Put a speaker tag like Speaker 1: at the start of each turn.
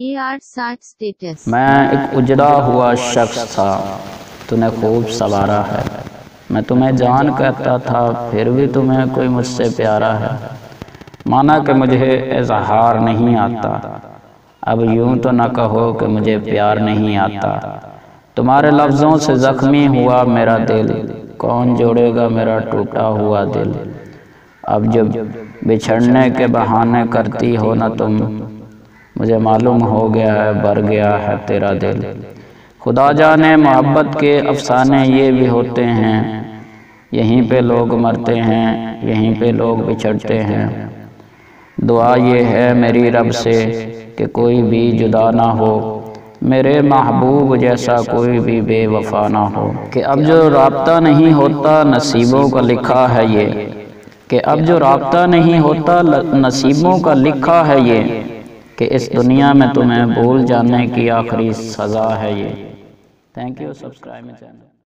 Speaker 1: AR60 status.
Speaker 2: मैं एक उजड़ा हुआ शख्स था, तूने खूब संवारा है। मैं तुम्हें जान कहता था, फिर भी तुम्हें कोई मुझसे प्यारा है। माना कि मुझे इजहार नहीं आता, अब यूं तो न कहो कि मुझे प्यार नहीं आता। तुम्हारे लफ्ज़ों से ज़ख्मी हुआ मेरा दिल, कौन जोड़ेगा मेरा टूटा हुआ दिल। अब जब बिछड़ने के बहाने करती हो न तुम, मुझे मालूम हो गया है भर गया है तेरा दिल। खुदा जाने मोहब्बत के अफसाने ये भी होते हैं, यहीं पे लोग मरते हैं, यहीं पे लोग बिछड़ते हैं। दुआ ये है मेरी रब से कि कोई भी जुदा ना हो, मेरे महबूब जैसा कोई भी बेवफा ना हो। कि अब जो राब्ता नहीं होता नसीबों का लिखा है ये, कि अब जो राब्ता नहीं होता नसीबों का लिखा है ये, कि इस दुनिया में तुम्हें भूल जाने की आखिरी सज़ा है ये। Thank you, subscribe my channel.